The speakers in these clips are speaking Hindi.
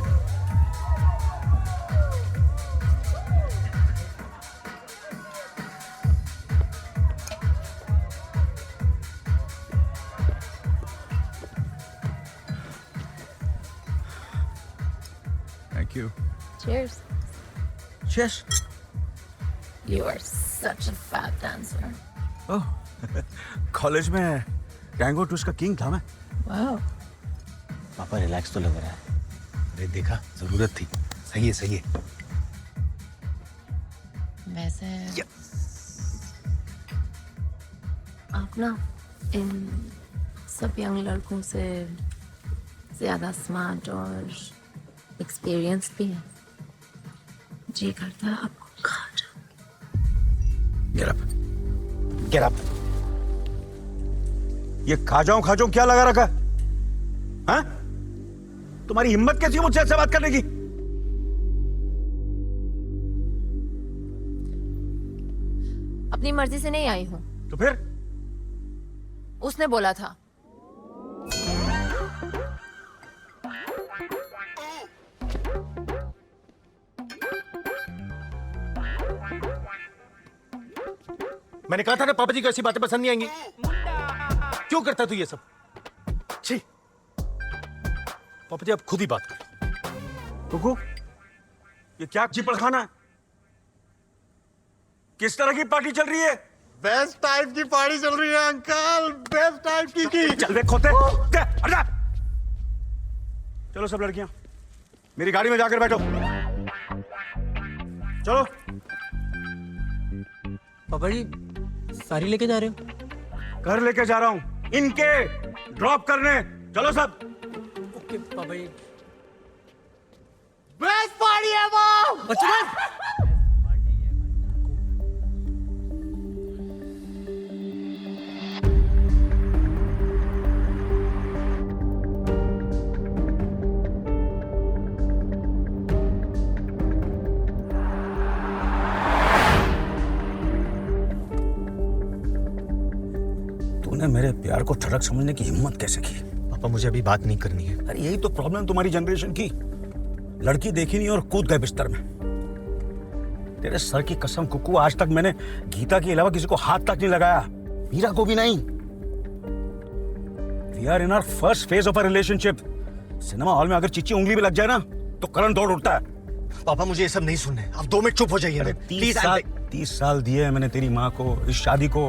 time. Thank you. Cheers. Cheers. You are such a fab dancer. Oh, college में टैंगो टूस का किंग था मैं. Wow. पापा रिलैक्स तो लग रहा है. अरे देखा, जरूरत थी. सही है, सही है. वैसे आप ना इन सब यंग लड़कों से ज्यादा स्मार्ट और एक्सपीरियंस्ड भी हैं. जी करता है आपको खा जाऊं. Get up. Get up. ये खा जाऊं क्या लगा रखा? हाँ? तुम्हारी हिम्मत कैसी है मुझसे ऐसे बात करने की? अपनी मर्जी से नहीं आई हूँ. तो फिर? उसने बोला था. मैंने कहा था ना पापा जी को ऐसी बातें पसंद नहीं आएंगी. क्यों करता तू ये सब? छी. पापा जी आप खुद ही बात करो. कुकू, ये क्या चिपड़ खाना है? किस तरह की पार्टी चल रही है? बेस्ट टाइप की पार्टी चल रही है अंकल. बेस्ट टाइप की. चल वे खोते. हट जा. चलो सब लड़कियां मेरी गाड़ी में जाकर बैठो. चलो. पापा जी सारी लेके जा रहे हो? घर लेके जा रहा हूं इनके ड्रॉप करने. चलो सब. ओके पापा जी. बेस्ट पार्टी है वो. बचपन तूने मेरे प्यार को ठड़क समझने की हिम्मत कैसे की? पापा मुझे अभी बात नहीं करनी है. अरे यही तो प्रॉब्लम तुम्हारी जनरेशन की. लड़की देखी नहीं और कूद गए बिस्तर में. तेरे सर की कसम कुकू, आज तक मैंने गीता के अलावा किसी को हाथ तक नहीं लगाया. मीरा को भी नहीं. We are in our first phase of a relationship. Cinema hall में अगर चिच्ची उंगली भी लग जाए ना तो करंट दौड़ उठता है. पापा मुझे ये सब नहीं सुनना है. आप 2 मिनट चुप हो जाइए. 30 साल दिए हैं मैंने तेरी माँ को इस शादी को,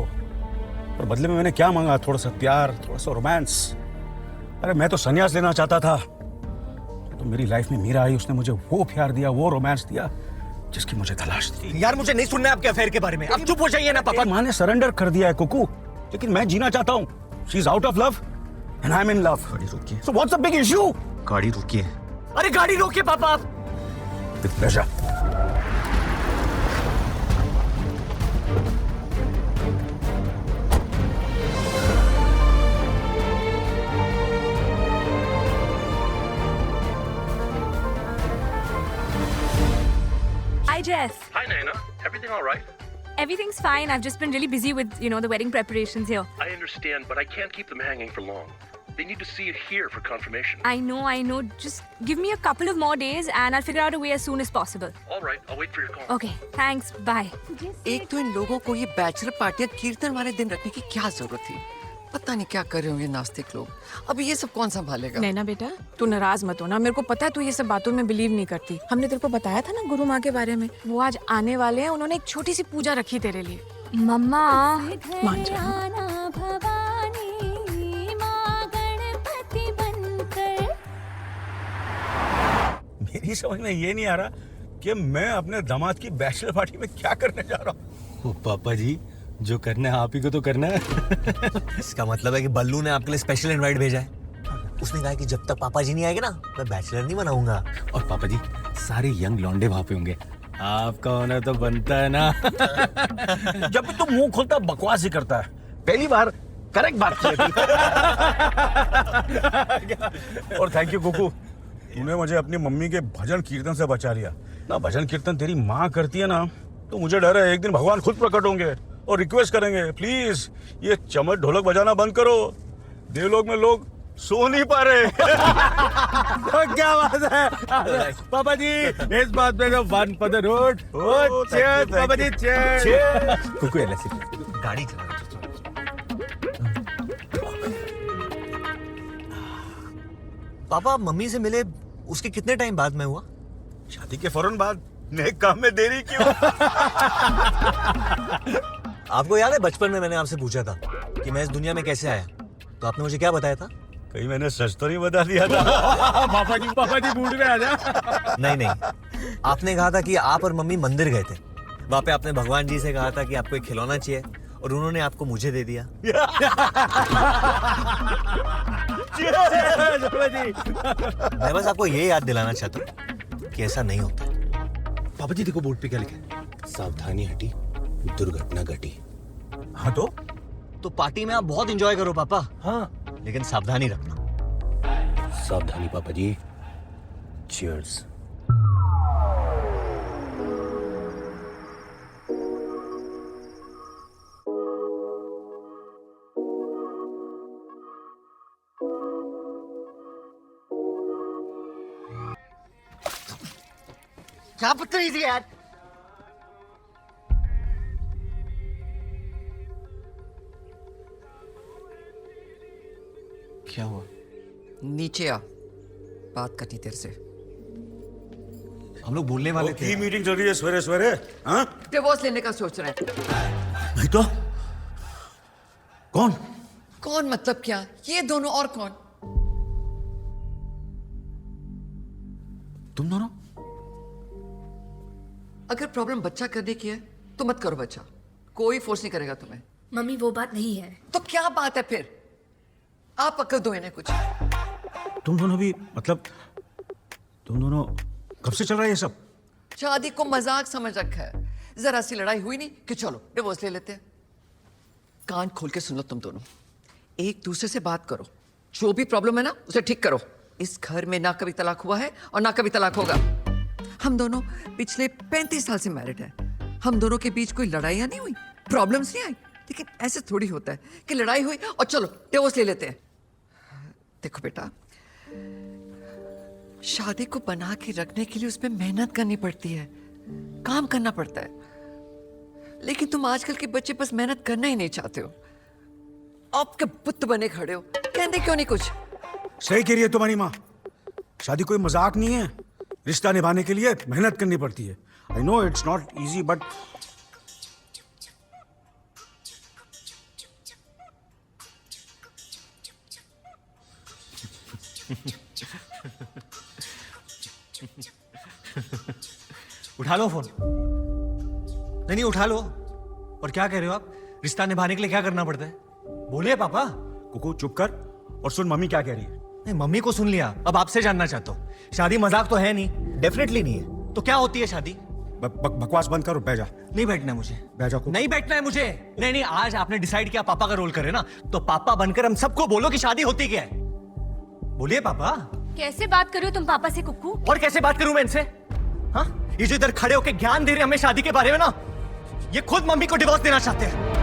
और बदले में मैंने क्या मांगा? थोड़ा सा प्यार, थोड़ा सा रोमांस. अरे मैं तो संन्यास लेना चाहता था. तो मेरी लाइफ में मीरा आई, उसने मुझे वो प्यार दिया, वो रोमांस दिया जिसकी मुझे तलाश थी. यार मुझे नहीं सुनना है आपके अफेयर के बारे में. आप चुप हो जाइए ना पापा. माँ ने सरेंडर कर दिया है कुकू, लेकिन मैं जीना चाहता हूँ. She is out of love and I am in love. गाड़ी रोकिए. So what's the big issue? गाड़ी रोकिए. अरे गाड़ी रोकिए पापा आप. With pleasure. Hi, Jess. Hi, Naina. Everything all right? Everything's fine. I've just been really busy with, the wedding preparations here. I understand, but I can't keep them hanging for long. They need to see it here for confirmation. I know. Just give me a couple of more days and I'll figure out a way as soon as possible. All right, I'll wait for your call. Okay, thanks. Bye. एक तो इन लोगों को ये बैचलर पार्टियां कीर्तन वाले दिन रखने की क्या जरूरत थी? पता नहीं क्या कर रहे होंगे नास्तिक लोग. अभी ये सब कौन संभालेगा? नैना बेटा तू नाराज मत होना. मेरे को पता है तू ये सब बातों में बिलीव नहीं करती. हमने तेरे को बताया था ना गुरु माँ के बारे में. वो आज आने वाले हैं. उन्होंने एक छोटी सी पूजा रखी तेरे लिए. मम्मा. मान जा. मेरी समझ में ये नहीं आ रहा कि मैं अपने दामाद की बैचलर पार्टी में क्या करने जा रहा हूँ. पापा जी जो करना है आप ही को तो करना है. इसका मतलब है कि बल्लू ने आपके लिए स्पेशल इनवाइट भेजा है. उसने कहा कि जब तक पापा जी नहीं आएंगे ना मैं बैचलर नहीं बनाऊंगा. और पापा जी सारे यंग लौंडे वहाँ पे होंगे. आपका होना तो बनता है ना. जब भी तू मुंह खोलता बकवास ही करता है. पहली बार करेक्ट बात की. और थैंक यू कुकू, तूने मुझे अपनी मम्मी के भजन कीर्तन से बचा लिया ना. भजन कीर्तन तेरी माँ करती है ना, तो मुझे डर है एक दिन भगवान खुद प्रकट होंगे और रिक्वेस्ट करेंगे, प्लीज ये चमच ढोलक बजाना बंद करो. देवलोक में लोग सो नहीं पा रहे। क्या बात है पापा जी, इस बात में तो वन फॉर द रोड। ओ चीयर्स पापा जी, चीयर्स। कुकू एलएसी गाड़ी चला रहा था। पापा मम्मी से मिले उसके कितने टाइम बाद मैं हुआ? शादी के फौरन बाद। नेक काम में देरी क्यों? आपको याद है बचपन में मैंने आपसे पूछा था कि मैं इस दुनिया में कैसे आया, तो आपने मुझे क्या बताया था? कहीं मैंने सच तो नहीं बता दिया था? पापा जी मूड में आ जा। नहीं, आपने कहा था कि आप और मम्मी मंदिर गए थे। वहां पे आपने भगवान जी से कहा था कि आपको एक खिलौना चाहिए और उन्होंने आपको मुझे दे दिया। मैं बस आपको ये याद दिलाना चाहता हूँ कि ऐसा नहीं होता। पापा जी देखो बोर्ड पे क्या लिखा है, सावधानी हटी दुर्घटना घटी। हाँ तो पार्टी में आप बहुत एंजॉय करो पापा, हाँ लेकिन सावधानी रखना। सावधानी पापा जी। चीयर्स। क्या बदतमीजी यार। क्या हुआ? नीचे आ, बात करनी तेरे से। हम लोग बोलने वाले थे। की मीटिंग चल रही है सवेरे सवेरे? हाँ डिवोर्स लेने का सोच रहे हैं। नहीं तो कौन? कौन मतलब क्या? ये दोनों और कौन? तुम दोनों? अगर प्रॉब्लम बच्चा करने की है तो मत करो बच्चा, कोई फोर्स नहीं करेगा तुम्हें। मम्मी वो बात नहीं है। तो क्या बात है फिर? आप पकड़ दो इन्हें कुछ। तुम दोनों भी मतलब, तुम दोनों कब से चल रहा है ये सब? शादी को मजाक समझ रखा है। जरा सी लड़ाई हुई नहीं कि चलो डिवोर्स ले लेते हैं। कान खोल के सुन लो तुम दोनों, एक दूसरे से बात करो, जो भी प्रॉब्लम है ना उसे ठीक करो। इस घर में ना कभी तलाक हुआ है और ना कभी तलाक होगा। हम दोनों पिछले 35 साल से मैरिड हैं। हम दोनों के बीच कोई लड़ाइयाँ नहीं हुई, प्रॉब्लम्स नहीं आई। लेकिन ऐसे थोड़ी होता है कि लड़ाई हुई और चलो डिवोर्स ले लेते हैं। देखो बेटा, शादी को बना के रखने के लिए उसमें मेहनत करनी पड़ती है, काम करना पड़ता है। लेकिन तुम आजकल के बच्चे बस मेहनत करना ही नहीं चाहते हो। आपके बुत बने खड़े हो, कहते क्यों नहीं कुछ? सही कह रही है तुम्हारी माँ। शादी कोई मजाक नहीं है, रिश्ता निभाने के लिए मेहनत करनी पड़ती है। I know it's not easy but उठा लो फोन। नहीं उठा लो। और क्या कह रहे हो आप? रिश्ता निभाने के लिए क्या करना पड़ता है? बोलिए पापा। कुकू चुप कर और सुन मम्मी क्या कह रही है। नहीं, मम्मी को सुन लिया, अब आपसे जानना चाहता हूँ। शादी मजाक तो है नहीं, डेफिनेटली नहीं है। तो क्या होती है शादी? बकवास बंद कर और बैठ जा। नहीं बैठना है मुझे। बैठ जा कुकू। नहीं बैठना है मुझे। नहीं, आज आपने डिसाइड किया पापा का रोल करे ना, तो पापा बनकर हम सबको बोलो कि शादी होती क्या है। बोलिए पापा। कैसे बात कर रहे हो तुम पापा से कुक्कू? और कैसे बात करूं मैं इनसे? हाँ, ये जो इधर खड़े होकर ज्ञान दे रहे हैं हमें शादी के बारे में ना, ये खुद मम्मी को डिवोर्स देना चाहते हैं।